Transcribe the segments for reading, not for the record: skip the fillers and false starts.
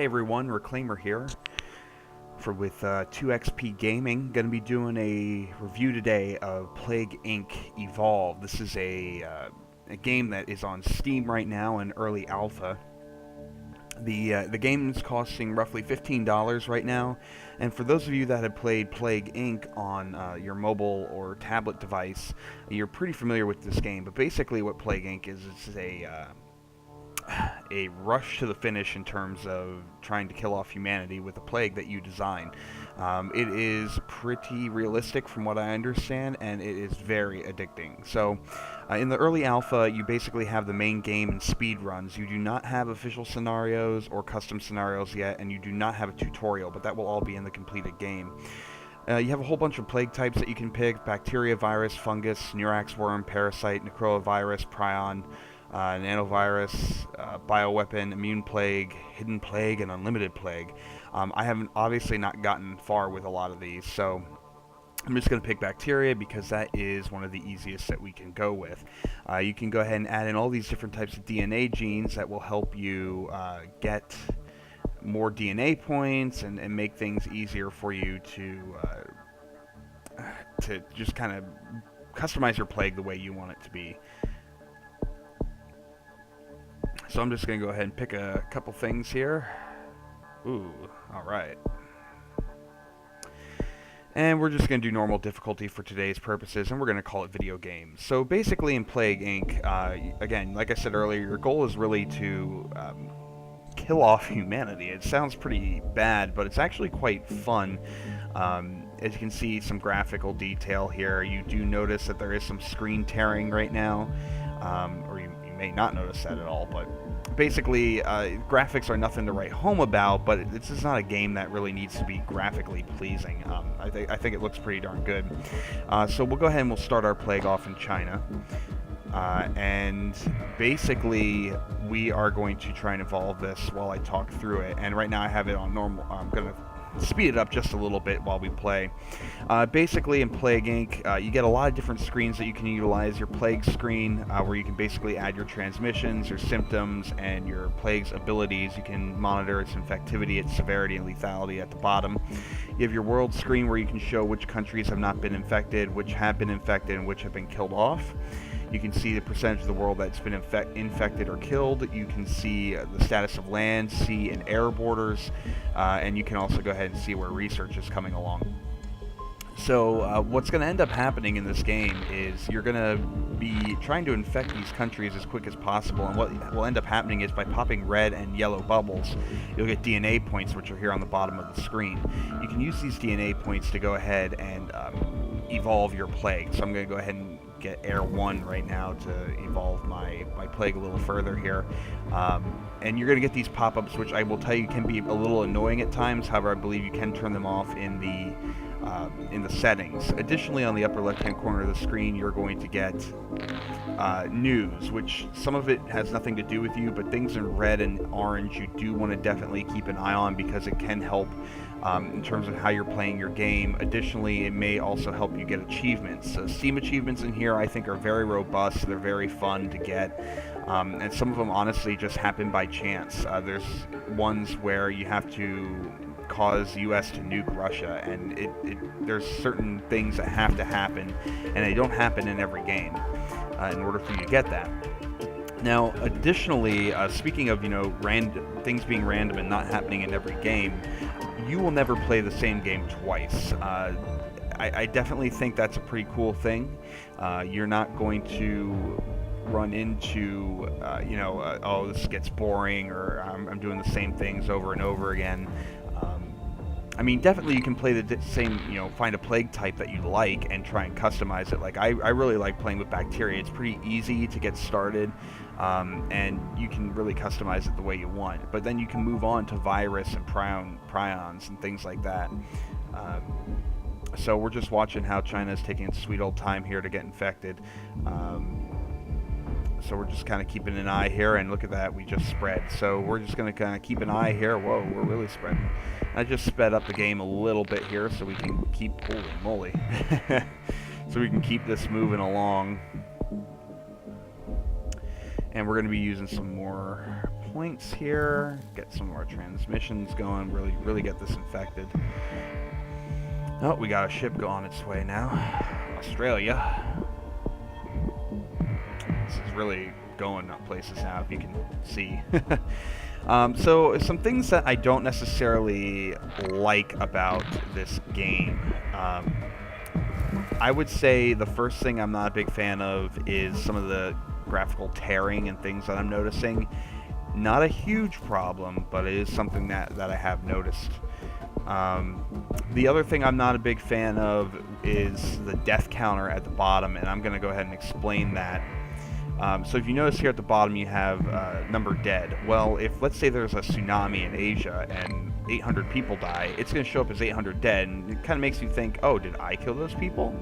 Hey everyone, Reclaimer here with 2XP Gaming. Going to be doing a review today of Plague Inc. Evolve. This is a game that is on Steam right now in early alpha. The game is costing roughly $15 right now, and for those of you that have played Plague Inc. on your mobile or tablet device, you're pretty familiar with this game. But basically, what Plague Inc. is, it's a rush to the finish in terms of trying to kill off humanity with a plague that you design. It is pretty realistic from what I understand, and it is very addicting. So in the early alpha, you basically have the main game and speed runs. You do not have official scenarios or custom scenarios yet, and you do not have a tutorial, but that will all be in the completed game. You have a whole bunch of plague types that you can pick: bacteria, virus, fungus, Neurax worm, parasite, necrovirus, prion, nanovirus, bioweapon, immune plague, hidden plague, and unlimited plague. I haven't obviously not gotten far with a lot of these, so I'm just going to pick bacteria because that is one of the easiest that we can go with. You can go ahead and add in all these different types of DNA genes that will help you get more DNA points and make things easier for you to just kind of customize your plague the way you want it to be. So I'm just going to go ahead and pick a couple things here. Ooh, alright. And we're just going to do normal difficulty for today's purposes, and we're going to call it video games. So basically in Plague Inc., again, like I said earlier, your goal is really to kill off humanity. It sounds pretty bad, but it's actually quite fun. As you can see, some graphical detail here. You do notice that there is some screen tearing right now, or you may not notice that at all, but basically graphics are nothing to write home about, but this is not a game that really needs to be graphically pleasing. I think it looks pretty darn good. So we'll go ahead and we'll start our plague off in China. And basically we are going to try and evolve this while I talk through it, and right now I have it on normal. I'm going to speed it up just a little bit while we play. Basically in Plague Inc., you get a lot of different screens that you can utilize. Your plague screen, where you can basically add your transmissions, your symptoms, and your plague's abilities. You can monitor its infectivity, its severity, and lethality at the bottom. You have your world screen where you can show which countries have not been infected, which have been infected, and which have been killed off. You can see the percentage of the world that's been infected or killed. You can see the status of land, sea, and air borders, and you can also go ahead and see where research is coming along. So what's going to end up happening in this game is you're going to be trying to infect these countries as quick as possible, and what will end up happening is by popping red and yellow bubbles, you'll get DNA points, which are here on the bottom of the screen. You can use these DNA points to go ahead and evolve your plague. So I'm going to go ahead and get Air 1 right now to evolve my plague a little further here. And you're going to get these pop-ups, which I will tell you can be a little annoying at times. However, I believe you can turn them off in the settings. Additionally, on the upper left-hand corner of the screen, you're going to get news, which some of it has nothing to do with you, but things in red and orange you do want to definitely keep an eye on because it can help in terms of how you're playing your game. Additionally, it may also help you get achievements. So Steam achievements in here I think are very robust. They're very fun to get, and some of them honestly just happen by chance. There's ones where you have to cause U.S. to nuke Russia, and there's certain things that have to happen, and they don't happen in every game in order for you to get that. Now, additionally, speaking of things being random and not happening in every game, you will never play the same game twice. I definitely think that's a pretty cool thing. You're not going to run into oh, this gets boring, or I'm doing the same things over and over again. I mean, definitely you can play the same, find a plague type that you like and try and customize it. Like, I really like playing with bacteria. It's pretty easy to get started, and you can really customize it the way you want. But then you can move on to virus and prions and things like that. So we're just watching how China's taking its sweet old time here to get infected. So we're just kind of keeping an eye here, and look at that, we just spread. So we're just going to kind of keep an eye here. Whoa, we're really spreading. I just sped up the game a little bit here so we can keep, holy moly, so we can keep this moving along. And we're going to be using some more points here, get some of our transmissions going, really get this infected. Oh, we got a ship going its way now. Australia. This is really going places now, if you can see. So some things that I don't necessarily like about this game. I would say the first thing I'm not a big fan of is some of the graphical tearing and things that I'm noticing. Not a huge problem, but it is something that I have noticed. The other thing I'm not a big fan of is the death counter at the bottom, and I'm going to go ahead and explain that. So if you notice here at the bottom you have number dead. Well, if let's say there's a tsunami in Asia and 800 people die, it's going to show up as 800 dead, and it kind of makes you think, oh, did I kill those people?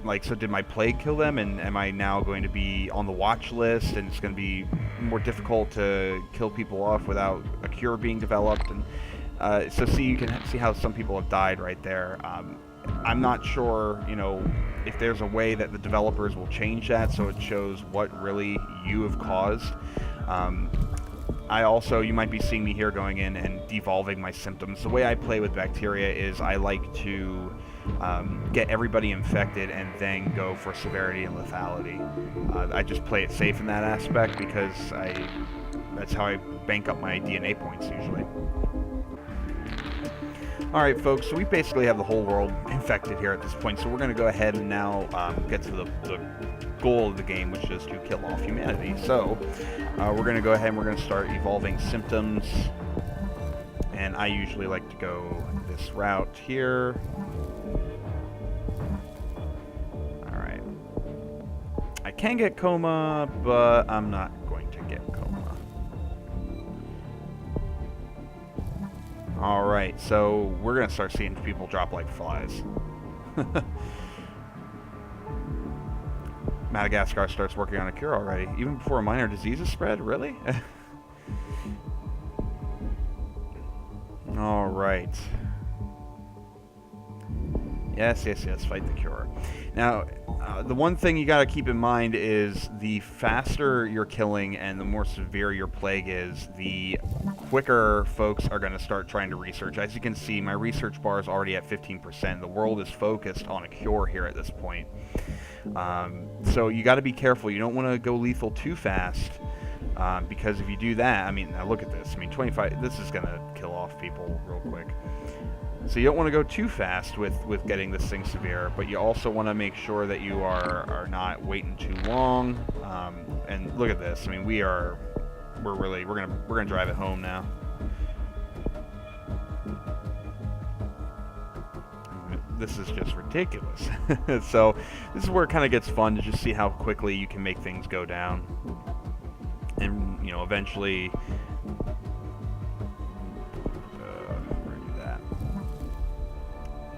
Like, so did my plague kill them, and am I now going to be on the watch list, and it's going to be more difficult to kill people off without a cure being developed? And so see, you can see how some people have died right there. I'm not sure, you know, if there's a way that the developers will change that so it shows what really you have caused. You might be seeing me here going in and devolving my symptoms. The way I play with bacteria is I like to get everybody infected and then go for severity and lethality. I just play it safe in that aspect because that's how I bank up my DNA points usually. Alright folks, so we basically have the whole world infected here at this point, so we're going to go ahead and now get to the goal of the game, which is to kill off humanity. So, we're going to go ahead and we're going to start evolving symptoms, and I usually like to go this route here. Alright. I can get coma, but I'm not going to get coma. Alright, so we're going to start seeing people drop like flies. Madagascar starts working on a cure already, even before minor diseases spread? Really? Alright. Yes, fight the cure. Now, the one thing you gotta keep in mind is the faster you're killing and the more severe your plague is, the quicker folks are gonna start trying to research. As you can see, my research bar is already at 15%. The world is focused on a cure here at this point. So you gotta be careful. You don't want to go lethal too fast, because if you do that, I mean, now look at this. I mean, 25, this is gonna kill off people real quick. So you don't want to go too fast with getting this thing severe, but you also want to make sure that you are not waiting too long. And look at this. I mean, we're gonna drive it home now. This is just ridiculous. So this is where it kind of gets fun to just see how quickly you can make things go down, and you know, eventually.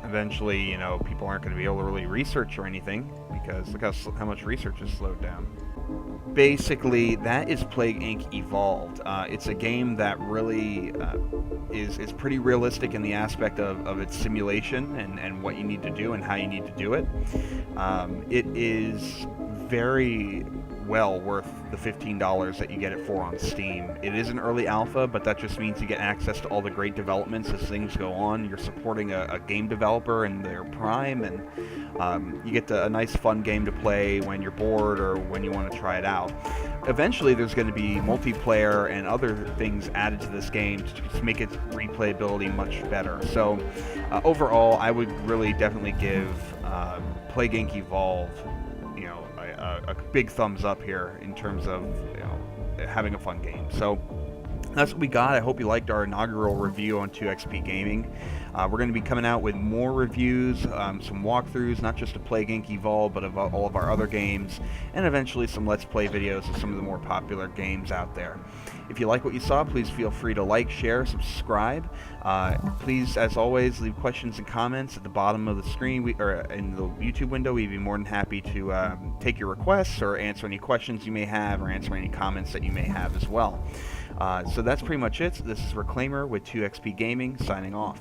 Eventually, you know, people aren't going to be able to really research or anything, because look how much research is slowed down. Basically, that is Plague Inc. Evolved. It's a game that really is pretty realistic in the aspect of its simulation and what you need to do and how you need to do it. It is very well worth the $15 that you get it for on Steam. It is an early alpha, but that just means you get access to all the great developments as things go on. You're supporting a game developer in their prime, and you get a nice fun game to play when you're bored or when you want to try it out. Eventually there's going to be multiplayer and other things added to this game to just make its replayability much better. So overall, I would really definitely give Plague Inc. Evolved a big thumbs up here in terms of, you know, having a fun game. So that's what we got. I hope you liked our inaugural review on 2XP Gaming. We're going to be coming out with more reviews, some walkthroughs, not just of Plague Inc. Evolved, but of all of our other games, and eventually some Let's Play videos of some of the more popular games out there. If you like what you saw, please feel free to like, share, subscribe. Please, as always, leave questions and comments at the bottom of the screen or in the YouTube window. We'd be more than happy to take your requests or answer any questions you may have or answer any comments that you may have as well. So that's pretty much it. This is Reclaimer with 2XP Gaming signing off.